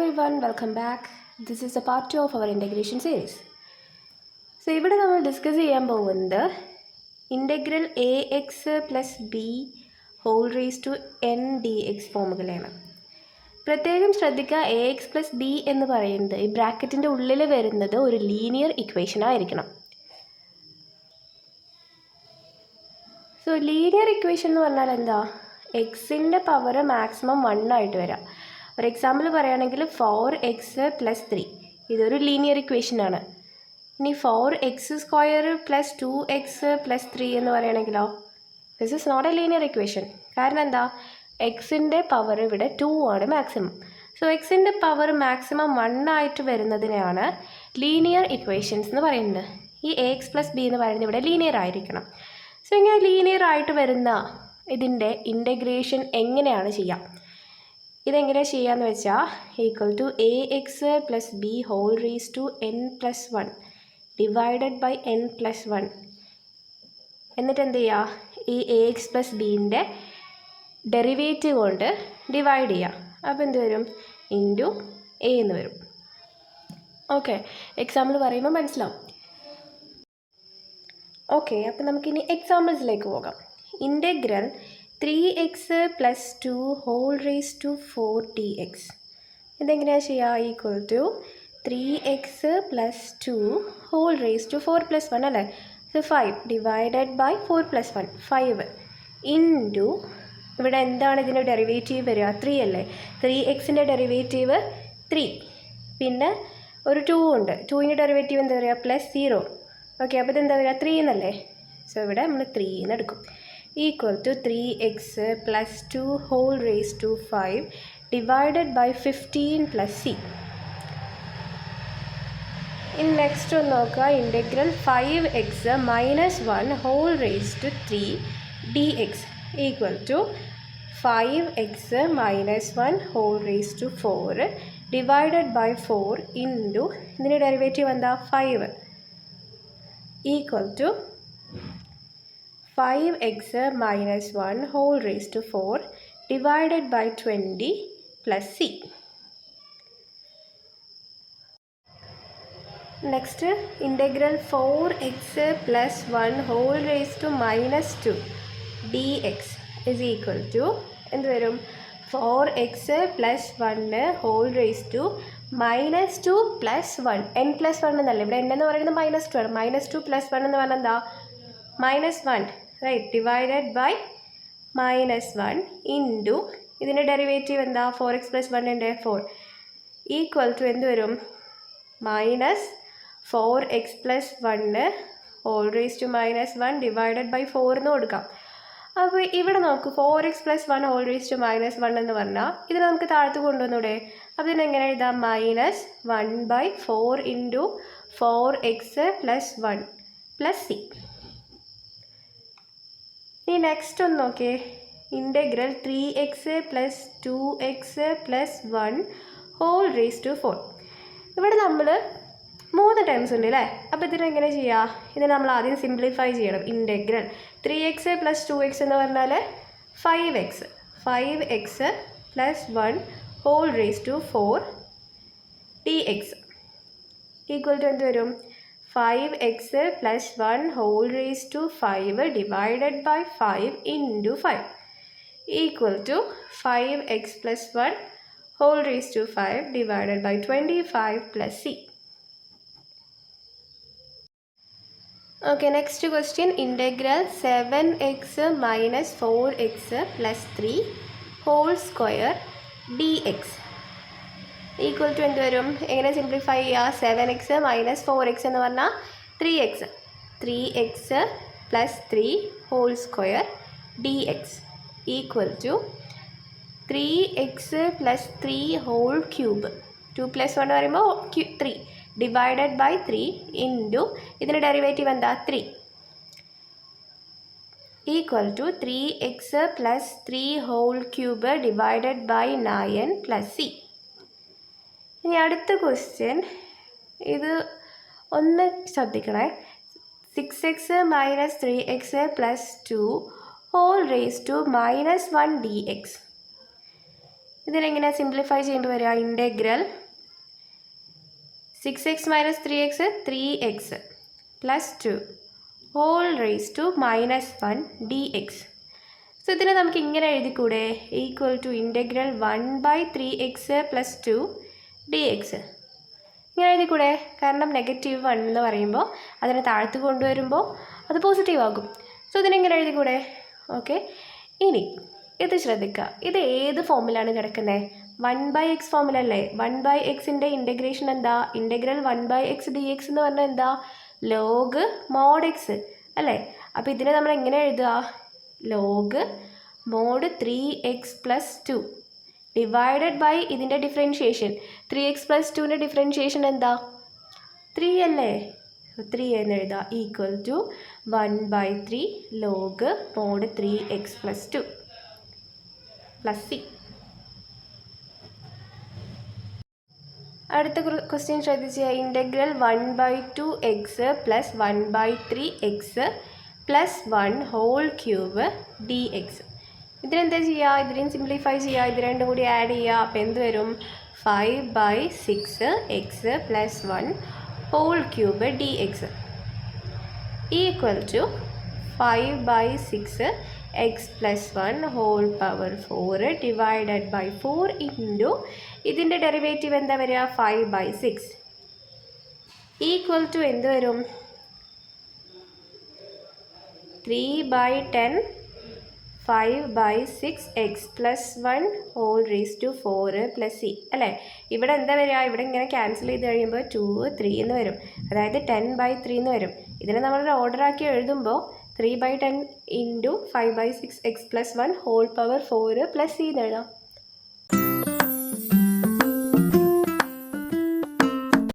everyone, welcome back. This is a part 2 of our integration series. So, ഇവിടെ നമ്മൾ discuss ചെയ്യാൻ പോകുന്നത് integral a x plus B whole raise to n d x ഫോമുകളാണ്. പ്രത്യേകം ശ്രദ്ധിക്കുക, A x plus B എന്ന് പറയുന്നത് ഈ ബ്രാക്കറ്റിൻ്റെ ഉള്ളിൽ വരുന്നത് ഒരു ലീനിയർ ഇക്വേഷൻ ആയിരിക്കണം. സോ ലീനിയർ ഇക്വേഷൻ എന്ന് പറഞ്ഞാൽ എന്താ? എക്സിൻ്റെ പവർ മാക്സിമം 1 ആയിട്ട് വരാം. ഒരു എക്സാമ്പിൾ പറയുകയാണെങ്കിൽ 4x+3 ഇതൊരു ലീനിയർ ഇക്വേഷനാണ്. ഇനി 4x² + 2x+3 എന്ന് പറയുകയാണെങ്കിലോ this is not a linear equation. കാരണം എന്താ? എക്സിൻ്റെ പവർ ഇവിടെ 2 ആണ് മാക്സിമം. സോ എക്സിൻ്റെ പവർ മാക്സിമം 1 ആയിട്ട് വരുന്നതിനെയാണ് ലീനിയർ ഇക്വേഷൻസ് എന്ന് പറയുന്നത്. ഈ ax+b എന്ന് പറയുന്നത് ഇവിടെ ലീനിയർ ആയിരിക്കണം. സോ ഇങ്ങനെ ലീനിയർ ആയിട്ട് വരുന്ന ഇതിൻ്റെ ഇൻ്റഗ്രേഷൻ എങ്ങനെയാണ് ചെയ്യുക? ഇതെങ്ങനെയാണ് ചെയ്യാന്ന് വെച്ചാൽ equal to ax plus B whole raise to n+1 divided by n+1 എന്നിട്ട് എന്ത് ചെയ്യുക? ഈ ax പ്ലസ് ബീൻ്റെ ഡെറിവേറ്റീവ് കൊണ്ട് ഡിവൈഡ് ചെയ്യുക. അപ്പോൾ എന്ത് വരും? ഇൻറ്റു a എന്ന് വരും. ഓക്കെ, എക്സാമ്പിൾ പറയുമ്പോൾ മനസ്സിലാവും. ഓക്കെ, അപ്പോൾ നമുക്കിനി എക്സാമ്പിൾസിലേക്ക് പോകാം. Integral 3x + 2 whole raise to 4 dx ഇതെങ്ങനെയാണ് ചെയ്യുക? Equal to 3x + 2 whole raise to 4 + 1 അല്ലേ? സോ 5 ഡിവൈഡഡ് ബൈ 4 + 1 5 ഇൻറ്റു ഇവിടെ എന്താണ് ഇതിൻ്റെ ഡെറിവേറ്റീവ് വരിക? 3 അല്ലേ? 3xൻ്റെ ഡെറിവേറ്റീവ് 3, പിന്നെ ഒരു 2 ഉണ്ട്. 2ൻ്റെ ഡെറിവേറ്റീവ് എന്താ പറയുക? +0. ഓക്കെ, അപ്പോൾ ഇതെന്താ വരിക? 3 എന്നല്ലേ? സോ ഇവിടെ നമ്മൾ 3 എന്ന് എടുക്കും. Equal to 3x + 2 whole raise to 5 divided by 15 + c. ഇനി നെക്സ്റ്റ് ഒന്ന് നോക്കുക. Integral 5x - 1 whole raise to 3 dx equal to 5x - 1 whole raise to 4 divided by 4 into ഇതിൻ്റെ ഡെറിവേറ്റീവ് എന്താ? 5 equal to 5x - 1 whole raise to 4 divided by 20 + c. Next integral 4x + 1 whole raise to -2 dx is equal to എന്ത് വരും? 4x + 1 whole raise to -2 + 1 n+1 എന്നല്ല, ഇവിടെ n എന്ന് പറയുന്നത് -2 ആണ്. -2 + 1 എന്ന് പറഞ്ഞാൽ എന്താ? -1 റൈറ്റ്, ഡിവൈഡഡ് ബൈ -1 ഇൻറ്റു ഇതിൻ്റെ ഡെറിവേറ്റീവ് എന്താ? 4x + 1 4 ഈക്വൽ ടു എന്ത് വരും? -4x + 1 whole raise to -1 divided by 4 എന്ന് കൊടുക്കാം. അപ്പോൾ ഇവിടെ നോക്കൂ, 4x + 1 ഹോൾ റേസ് ടു -1 എന്ന് പറഞ്ഞാൽ ഇതിനെ നമുക്ക് താഴത്ത് കൊണ്ടുവന്നൂടെ? അപ്പോൾ ഇതിനെങ്ങനെ എഴുതാം? -1/4 ഇൻറ്റു 4x + 1 + c. ഇനി നെക്സ്റ്റ് ഒന്ന് നോക്കിയേ. Integral 3x + 2x + 1 whole raise to 4 ഇവിടെ നമ്മൾ 3 ടൈംസ് ഉണ്ട് അല്ലേ? അപ്പോൾ ഇതിനെങ്ങനെ ചെയ്യുക? ഇതിനെ നമ്മൾ ആദ്യം സിംപ്ലിഫൈ ചെയ്യണം. ഇൻ്റഗ്രൽ 3x + 2x എന്ന് പറഞ്ഞാൽ 5x + 1 whole raise to 4 dx equal to എന്ത് വരും? 5x + 1 whole raise to 5 divided by 5 into 5 equal to 5x + 1 whole raise to 5 divided by 25 + c. Okay, next question. Integral 7x - 4x + 3 whole square dx equal to എന്ത് വരും? എങ്ങനെ simplify ചെയ്യുക? 7x - 4x എന്ന് പറഞ്ഞാൽ 3x 3x + 3 whole square dx equal to 3x + 3 whole cube 2 + 1 എന്ന് പറയുമ്പോൾ 3 divided by 3 into ഇതിൻ്റെ derivative എന്താ? 3 equal to 3x + 3 whole cube divided by 9 + c. ഇനി അടുത്ത ക്വസ്റ്റ്യൻ, ഇത് ഒന്ന് ശ്രദ്ധിക്കണേ. 6x - 3x + 2 whole raise to -1 dx ഇതിനെങ്ങനെ സിംപ്ലിഫൈ ചെയ്യുമ്പോൾ വരിക integral 6x minus 3x 3x plus 2 whole raise to -1 dx. So ഇതിനെ നമുക്ക് ഇങ്ങനെ എഴുതിക്കൂടെ equal to integral 1/3x plus 2 dx. ഇങ്ങനെ എഴുതിക്കൂടെ? കാരണം -1 എന്ന് പറയുമ്പോൾ അതിനെ താഴ്ത്ത് കൊണ്ടുവരുമ്പോൾ അത് പോസിറ്റീവ് ആകും. സോ ഇതിനെങ്ങനെ എഴുതിക്കൂടെ? ഓക്കെ, ഇനി ഇത് ശ്രദ്ധിക്കുക. ഇത് ഏത് ഫോമിലാണ് കിടക്കുന്നത്? 1/x ഫോമിലല്ലേ? 1/xൻ്റെ ഇൻ്റഗ്രേഷൻ എന്താ? ഇൻ്റഗ്രൽ 1/x dx എന്ന് പറഞ്ഞാൽ എന്താ? ലോഗ് മോഡ് എക്സ് അല്ലേ? അപ്പോൾ ഇതിനെ നമ്മൾ എങ്ങനെ എഴുതുക? Log mod 3x plus 2 divided by ഇതിൻ്റെ ഡിഫറൻഷിയേഷൻ. 3x പ്ലസ് 2ൻ്റെ ഡിഫറൻഷിയേഷൻ എന്താ? 3 അല്ലേ? 3 എന്ന് എഴുതുക equal to 1/3 log mod 3x plus 2 plus C. അടുത്ത ക്വസ്റ്റ്യൻ ശ്രദ്ധിച്ച് integral 1/2x plus 1/3x plus 1 whole cube dx. ഇതിനെന്താ ചെയ്യുക? ഇതിനെയും സിംപ്ലിഫൈ ചെയ്യുക. ഇത് രണ്ടും കൂടി ആഡ് ചെയ്യുക. അപ്പോൾ എന്ത് വരും? 5/6x plus 1 whole cube dx equal to 5/6x plus 1 whole power 4 divided by 4 into ഇതിൻ്റെ ഡെറിവേറ്റീവ് എന്താ വരിക? 5/6 ഈക്വൽ ടു എന്ത് വരും? 3/10 5/6x plus 1 whole raise to 4 plus C അല്ലേ? ഇവിടെ എന്താ വരിക? ഇവിടെ ഇങ്ങനെ ക്യാൻസൽ ചെയ്ത് കഴിയുമ്പോൾ 2 3 എന്ന് വരും. അതായത് 10/3 എന്ന് വരും. ഇതിനെ നമ്മളൊരു ഓർഡർ ആക്കി എഴുതുമ്പോൾ 3/10 into 5/6x plus 1 whole power 4 plus C എന്ന് എഴുതാം.